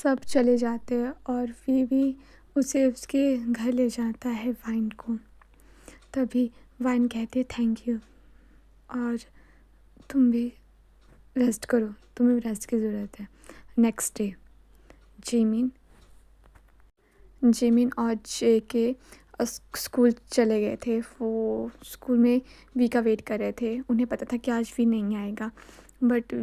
सब चले जाते हैं और वी उसे उसके घर ले जाता है वाइन को। तभी वाइन कहते थैंक यू और तुम भी रेस्ट करो, तुम्हें रेस्ट की ज़रूरत है। नेक्स्ट डे जिमिन जिमिन और जेके स्कूल चले गए थे। वो स्कूल में वी का वेट कर रहे थे। उन्हें पता था कि आज वी नहीं आएगा, बट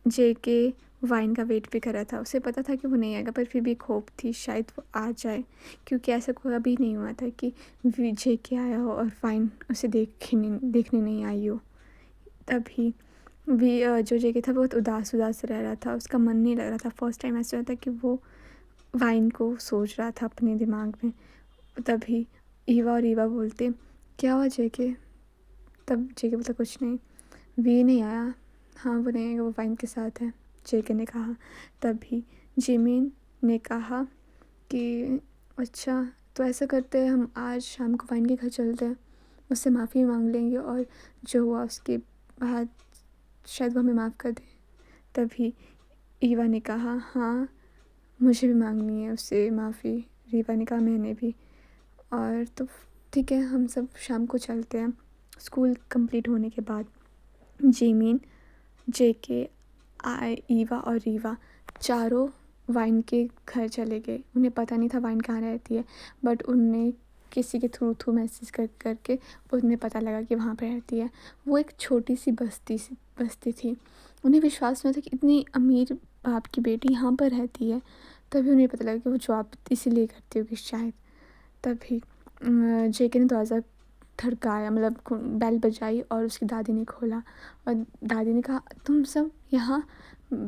जेके वाइन का वेट भी कर रहा था। उसे पता था कि वो नहीं आएगा, पर फिर भी एक होप थी शायद वो आ जाए, क्योंकि ऐसा कभी नहीं हुआ था कि वी जेके आया हो और वाइन उसे देखने नहीं आई हो। तभी वी जो जेके था बहुत उदास उदास रह रहा था, उसका मन नहीं लग रहा था। फर्स्ट टाइम ऐसा होता कि वो वाइन को सोच रहा था अपने दिमाग में। तभी ईवा और ईवा बोलते क्या हुआ जेके? तब जेके बोलता कुछ नहीं, वी नहीं आया। हाँ वो नहीं आएगा, वो वाइन के साथ है, जेके ने कहा। तभी जिमिन ने कहा कि अच्छा तो ऐसा करते हैं, हम आज शाम को वाइन के घर चलते हैं, उससे माफ़ी मांग लेंगे और जो हुआ उसके बाद शायद वो हमें माफ़ कर दे। तभी ईवा ने कहा हाँ मुझे भी मांगनी है उससे माफ़ी। रीवा ने कहा मैंने भी। और तो ठीक है, हम सब शाम को चलते हैं। स्कूल कंप्लीट होने के बाद जिमिन, जेके, ईवा और रीवा चारों वाइन के घर चले गए। उन्हें पता नहीं था वाइन कहाँ रहती है, बट उनने किसी के थ्रू मैसेज करके उन्हें पता लगा कि वहाँ पर रहती है। वो एक छोटी सी बस्ती थी। उन्हें विश्वास नहीं था कि इतनी अमीर बाप की बेटी यहाँ पर रहती है। तभी उन्हें पता लगा कि वो जॉब इसीलिए करती होगी शायद। तभी जेके ने दरवाज़ा खड़काया, मतलब बेल बजाई और उसकी दादी ने खोला और दादी ने कहा तुम सब यहाँ?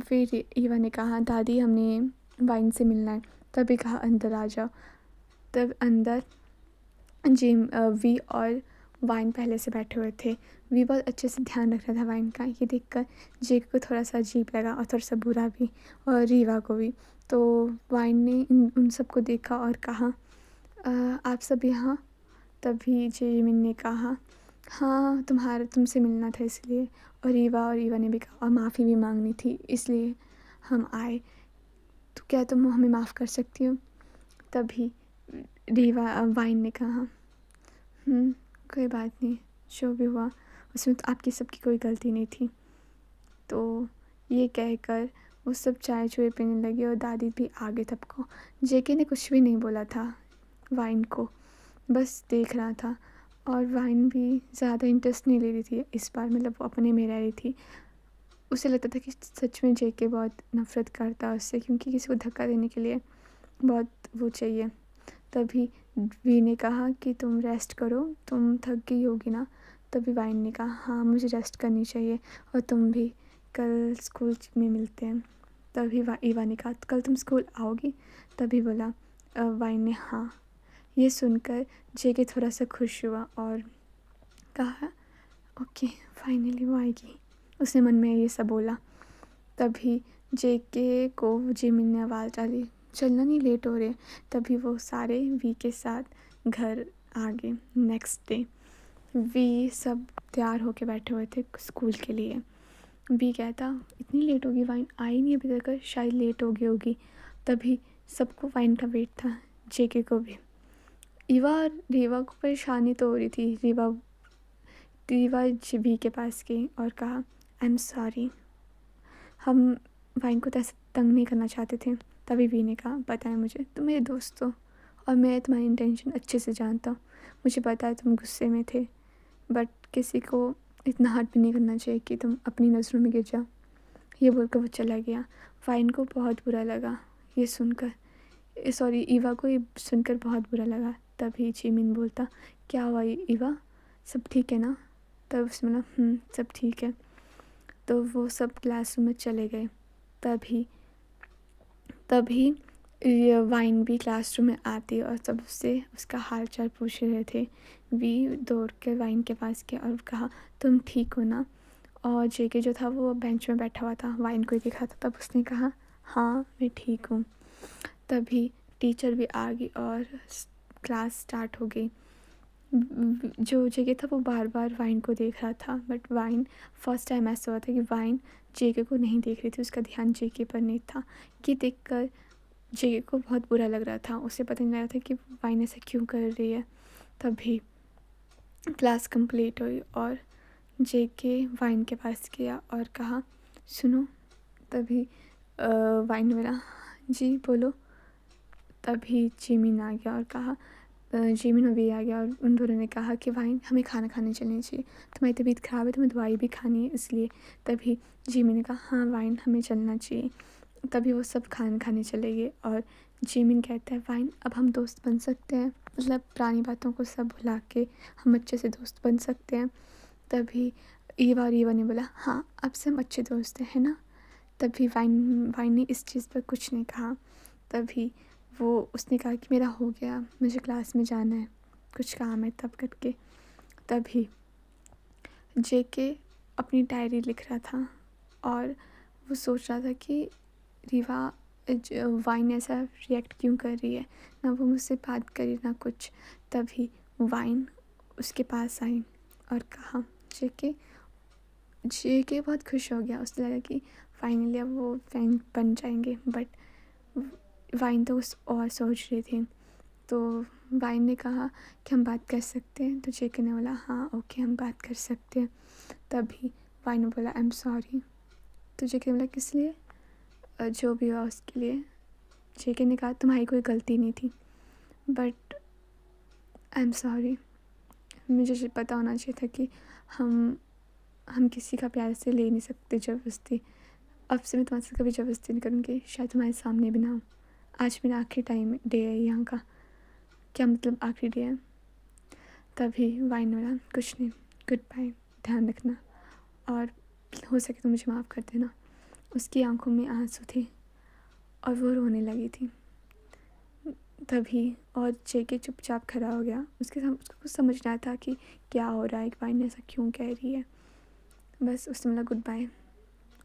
फिर ईवा ने कहा दादी हमने वाइन से मिलना है। तभी कहा अंदर आ जाओ। तब अंदर वी और वाइन पहले से बैठे हुए थे। वी बहुत अच्छे से ध्यान रख रहा था वाइन का। ये देखकर जेके को थोड़ा सा अजीब लगा और थोड़ा सा बुरा भी, और रीवा को भी। तो वाइन ने उन सबको देखा और कहा आप सब यहाँ? तभी जिमिन ने कहा हाँ तुमसे मिलना था इसलिए। और ईवा ने भी कहा और माफ़ी भी मांगनी थी इसलिए हम आए। तो क्या तुम हमें माफ़ कर सकती हो? तभी वाइन ने कहा कोई बात नहीं, जो भी हुआ उसमें तो आपकी सबकी कोई गलती नहीं थी। तो ये कहकर वो सब चाय चूहे पीने लगे और दादी भी आगे सबको। जेके ने कुछ भी नहीं बोला था वाइन को, बस देख रहा था। और वाइन भी ज़्यादा इंटरेस्ट नहीं ले रही थी इस बार, मतलब वो अपने में रह रही थी। उसे लगता था कि सच में जेके बहुत नफ़रत करता है उससे, क्योंकि किसी को धक्का देने के लिए बहुत वो चाहिए। तभी वी ने कहा कि तुम रेस्ट करो, तुम थक गई होगी ना? तभी वाइन ने कहा हाँ मुझे रेस्ट करनी चाहिए और तुम भी, कल स्कूल में मिलते हैं। तभी ईवा ने कहा कल तुम स्कूल आओगी? तभी बोला वाइन ने हाँ। ये सुनकर जेके थोड़ा सा खुश हुआ और कहा ओके फाइनली वो आएगी, उसने मन में ये सब बोला। तभी जेके को जिमिन ने आवाज़ डाली चलना नहीं, लेट हो रहे। तभी वो सारे वी के साथ घर आ गए। नेक्स्ट डे वी सब तैयार होके बैठे हुए थे स्कूल के लिए। वी कहता इतनी लेट होगी, वाइन आई नहीं अभी तक, शायद लेट हो गई होगी। तभी सबको वाइन का वेट था, जेके को भी। रीवा को परेशानी तो हो रही थी। रीवा वी के पास गई और कहा आई एम सॉरी, हम वाइन को तो ऐसे तंग नहीं करना चाहते थे। तभी वी ने कहा पता है मुझे, तुम मेरे दोस्त हो और मैं तुम्हारी इंटेंशन अच्छे से जानता हूँ। मुझे पता है तुम गुस्से में थे, बट किसी को इतना हर्ट भी नहीं करना चाहिए कि तुम अपनी नज़रों में गिर जाओ। ये बोलकर वो चला गया। वाइन को बहुत बुरा लगा ये सुनकर, सॉरी ईवा को ये सुनकर बहुत बुरा लगा। तभी जिमिन बोलता क्या हुआ ईवा, सब ठीक है ना? तब उसने बोला सब ठीक है। तो वो सब क्लासरूम में चले गए। तभी वाइन भी क्लासरूम में आती और सब उससे उसका हाल चाल पूछ रहे थे। वी दौड़ के वाइन के पास गया और कहा तुम ठीक हो ना? और जेके जो था वो बेंच में बैठा हुआ था, वाइन को ही देखा था। तब उसने कहा हाँ मैं ठीक हूँ। तभी टीचर भी आ गई और क्लास स्टार्ट हो गई। जो जेके था वो बार बार वाइन को देख रहा था, बट वाइन फर्स्ट टाइम ऐसा हुआ था कि वाइन जेके को नहीं देख रही थी, उसका ध्यान जेके पर नहीं था। ये देखकर जे को बहुत बुरा लग रहा था, उसे पता नहीं लग रहा था कि वाइन ऐसा क्यों कर रही है। तभी क्लास कंप्लीट हुई और जे के वाइन के पास गया और कहा, सुनो। तभी वाइन ने बोला, जी बोलो। तभी जिमिन आ गया और कहा, जिमिन भी आ गया और उन दोनों ने कहा कि वाइन, हमें खाना खाने चलना चाहिए, तुम्हारी तबीयत ख़राब है, तुम्हें दवाई भी खानी है इसलिए। तभी जिमिन ने कहा, हाँ वाइन, हमें चलना चाहिए। तभी वो सब खाना खाने चले गए और जिमिन कहता है, वाइन अब हम दोस्त बन सकते हैं, मतलब पुरानी बातों को सब भुला के हम अच्छे से दोस्त बन सकते हैं। तभी ईवा और ईवा ने बोला, हाँ अब से हम अच्छे दोस्त हैं, है ना। तभी वाइन वाइन ने इस चीज़ पर कुछ नहीं कहा। तभी उसने कहा कि मेरा हो गया, मुझे क्लास में जाना है, कुछ काम है, तब करके। तभी जेके अपनी डायरी लिख रहा था और वो सोच रहा था कि रीवा वाइन ऐसा रिएक्ट क्यों कर रही है, ना वो मुझसे बात करी ना कुछ। तभी वाइन उसके पास आई और कहा, जेके। जेके बहुत खुश हो गया, उसने लगा कि फाइनली अब वो फ्रेंड बन जाएंगे। बट वाइन तो उस और सोच रही थी। तो वाइन ने कहा कि हम बात कर सकते हैं। तो जेके ने बोला, हाँ ओके, हम बात कर सकते हैं। तभी वाइन ने बोला, आई एम सॉरी। तो जेके ने बोला, किस लिए? जो भी हुआ उसके लिए। जेके ने कहा, तुम्हारी कोई गलती नहीं थी, बट आई एम सॉरी। मुझे पता होना चाहिए था कि हम किसी का प्यार से ले नहीं सकते ज़बरदस्ती। अब से मैं तुम्हारे साथ कभी ज़बरदस्ती नहीं करूँगी, शायद तुम्हारे सामने भी ना हो। आज मेरा आखिरी टाइम डे है यहाँ का। क्या मतलब आखिरी डे है? तभी वाइन वाला, कुछ नहीं, गुड बाय, ध्यान रखना और हो सके तो मुझे माफ़ कर देना। उसकी आंखों में आंसू थे और वो रोने लगी थी। तभी और जेके चुपचाप खड़ा हो गया। उसको कुछ समझ नहीं आया था कि क्या हो रहा है, वाइन ऐसा क्यों कह रही है। बस उसने बोला, गुड बाय,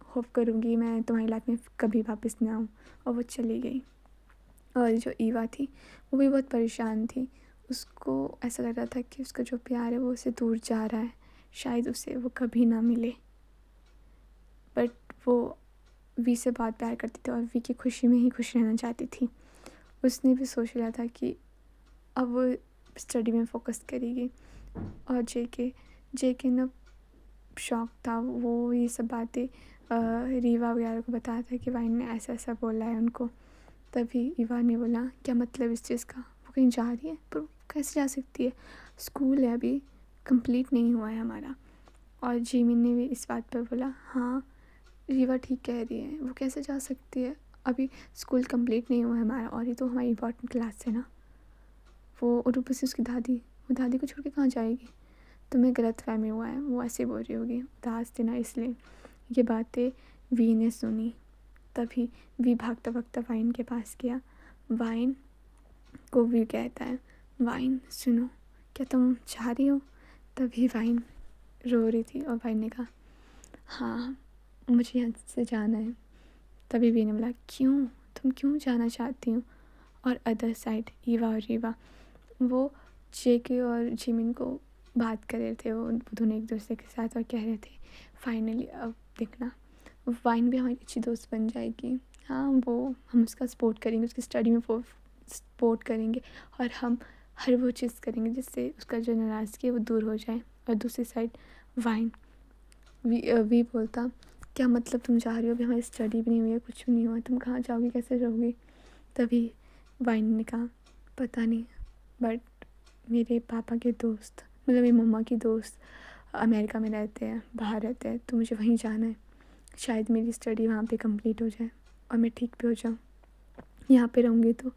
होप करूँगी मैं तुम्हारी लाइफ में कभी वापस ना आऊँ। और वो चली गई। और जो ईवा थी वो भी बहुत परेशान थी। उसको ऐसा लग रहा था कि उसका जो प्यार है वो उससे दूर जा रहा है, शायद उसे वो कभी ना मिले। बट वो वी से बहुत प्यार करती थी और वी की खुशी में ही खुश रहना चाहती थी। उसने भी सोच लिया था कि अब वो स्टडी में फोकस करेगी। और जेके ना शौक था, वो ये सब बातें रीवा वगैरह को बताया था कि वाइन ने ऐसा ऐसा बोला है उनको। तभी ईवा ने बोला, क्या मतलब इस चीज़ का? वो कहीं जा रही है, पर वो कैसे जा सकती है, स्कूल है अभी, कंप्लीट नहीं हुआ है हमारा। और जिमिन ने भी इस बात पर बोला, हाँ रीवा ठीक कह रही है, वो कैसे जा सकती है, अभी स्कूल कंप्लीट नहीं हुआ है हमारा, और ये तो हमारी इंपॉर्टेंट क्लास है ना। वो और ऊपर से उसकी दादी, वो दादी को छोड़ के कहाँ जाएगी। तुम्हें गलत फहमी हुआ है, वो ऐसे बोल रही होगी, उदास थी ना इसलिए। ये बातें वी ने सुनी। तभी वी भागता भागता वाइन के पास गया। वाइन को वी कहता है, वाइन सुनो, क्या तुम चाह रही हो? तभी वाइन रो रही थी और वाइन ने कहा, हाँ मुझे यहाँ से जाना है। तभी वी ने बोला, क्यों, तुम क्यों जाना चाहती हो? और अदर साइड ईवा और रीवा, वो जेके और जिमिन को बात कर रहे थे, वो दोनों एक दूसरे के साथ, और कह रहे थे फाइनली अब देखना वाइन भी हमारी अच्छी दोस्त बन जाएगी। हाँ वो, हम उसका सपोर्ट करेंगे, उसकी स्टडी में सपोर्ट करेंगे और हम हर वो चीज़ करेंगे जिससे उसका जो नाराज़गी है वो दूर हो जाए। और दूसरी साइड वाइन वी बोलता, क्या मतलब तुम जा रही हो, अभी हमारी स्टडी भी नहीं हुई है, कुछ भी नहीं हुआ, तुम कहाँ जाओगी, कैसे रहोगी? तभी वाइन ने कहा, पता नहीं, बट मेरे पापा के दोस्त, मतलब मेरी मम्मा की दोस्त अमेरिका में रहते हैं, बाहर रहते हैं, तो मुझे वहीं जाना है। शायद मेरी स्टडी वहाँ पे कंप्लीट हो जाए और मैं ठीक भी हो जाऊँ। यहाँ पे रहूँगी तो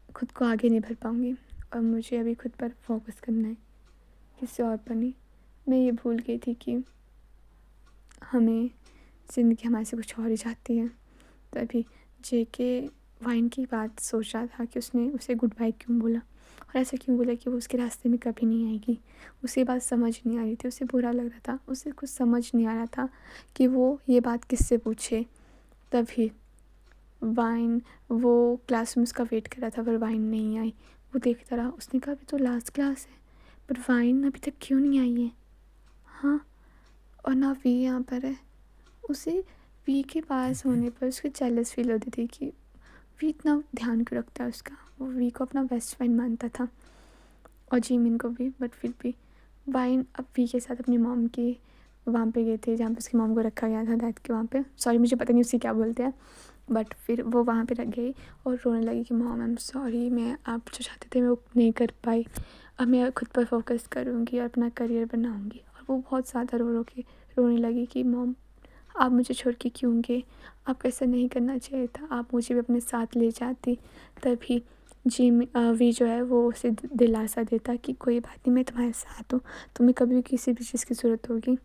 खुद को आगे नहीं बढ़ पाऊँगी और मुझे अभी खुद पर फोकस करना है, किसी और पर नहीं। मैं ये भूल गई थी कि हमें ज़िंदगी हमारे से कुछ और ही चाहती है। तभी जेके वाइन की बात सोच रहा था कि उसने उसे गुड बाय क्यों बोला और ऐसा क्यों बोला कि वो उसके रास्ते में कभी नहीं आएगी। उसे बात समझ नहीं आ रही थी, उसे बुरा लग रहा था, उसे कुछ समझ नहीं आ रहा था कि वो ये बात किससे पूछे। तभी वाइन, वो क्लास में उसका वेट कर रहा था पर वाइन नहीं आई। वो देखता रहा, उसने कहा अभी तो लास्ट क्लास है, पर वाइन अभी तक क्यों नहीं आई है। हाँ, और ना वी यहाँ पर है। उसे वी के पास होने पर उसको जेलस फील होती थी कि वी इतना ध्यान क्यों रखता है उसका। वो वी को अपना बेस्ट फ्रेंड मानता था और जिमिन को भी, बट फिर भी वाइन अब वी के साथ अपनी मॉम के वहाँ पे गए थे जहाँ पे उसकी मॉम को रखा गया था डैड के वहाँ पे। सॉरी मुझे पता नहीं उसे क्या बोलते हैं, बट फिर वो वहाँ पे रख गई और रोने लगी कि मॉम आई एम सॉरी, मैं आप जो चाहते थे मैं वो नहीं कर पाई, अब मैं खुद पर फोकस करूँगी और अपना करियर बनाऊँगी। और वो बहुत ज़्यादा रो रो के रोने लगी कि मॉम आप मुझे छोड़ के क्यों गए, आपको ऐसा नहीं करना चाहिए था, आप मुझे भी अपने साथ ले जाती। तभी वी जो है वो उसे दिलासा देता कि कोई बात नहीं, मैं तुम्हारे साथ हूँ, तुम्हें कभी भी किसी भी चीज़ की ज़रूरत होगी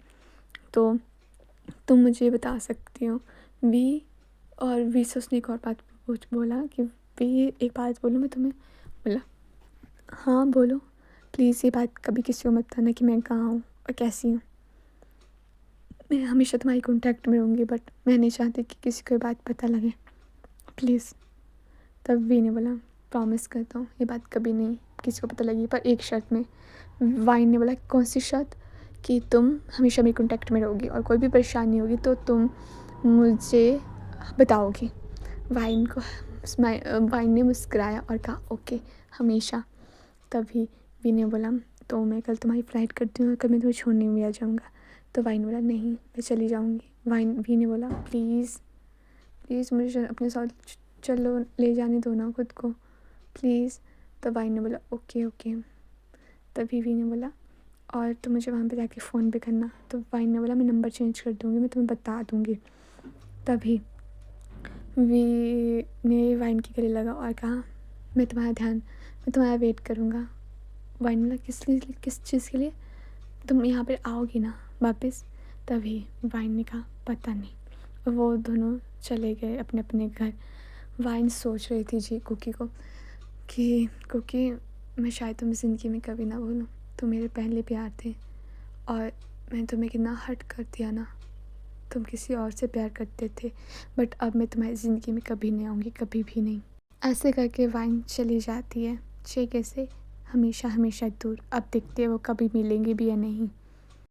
तो तुम मुझे बता सकती हो। वी और वी से उसने एक और बात बोला कि वी एक बात बोलूँ मैं तुम्हें। बोला हाँ बोलो, प्लीज़ ये बात कभी किसी को मत बताना कि मैं कहाँ हूँ और कैसी हूँ। मैं हमेशा तुम्हारी कॉन्टैक्ट में रहूँगी, बट मैं नहीं चाहती कि किसी को ये बात पता लगे, प्लीज़। तब वी ने बोला प्रॉमिस करता हूँ ये बात कभी नहीं किसी को पता लगी, पर एक शर्त में। वाइन ने बोला कौन सी शर्त। कि तुम हमेशा मेरे कॉन्टैक्ट में रहोगी और कोई भी परेशानी होगी तो तुम मुझे बताओगी। वाइन ने मुस्कुराया और कहा ओके हमेशा। तभी वी ने बोला तो मैं कल तुम्हारी फ़्लाइट करती हूँ और कल मैं तुम्हें छोड़ने भी आ जाऊँगा। तो वाइन बोला नहीं मैं चली जाऊँगी। वी ने बोला प्लीज़ प्लीज़ मुझे अपने साथ चलो, ले जाने दो ना खुद को प्लीज़। तो वाइन ने बोला ओके ओके। तभी वी ने बोला और तो मुझे वहाँ पे जाके फ़ोन पे करना। तो वाइन ने बोला मैं नंबर चेंज कर दूँगी, मैं तुम्हें बता दूँगी। तभी वी ने वाइन के गले लगा और कहा मैं तुम्हारा वेट करूँगा। वाइन ने बोला किस चीज़ के लिए, तुम यहाँ पे आओगी ना वापस। तभी वाइन ने कहा पता नहीं, और वो दोनों चले गए अपने अपने घर। वाइन सोच रही थी जी कुकी को कि कुकी मैं शायद तुम्हें ज़िंदगी में कभी ना भूलूँ, तुम मेरे पहले प्यार थे और मैंने तुम्हें कितना हर्ट कर दिया ना, तुम किसी और से प्यार करते थे, बट अब मैं तुम्हारी ज़िंदगी में कभी नहीं आऊँगी, कभी भी नहीं। ऐसे करके वाइन चली जाती है छेके से हमेशा हमेशा दूर। अब देखते हैं वो कभी मिलेंगे भी या नहीं।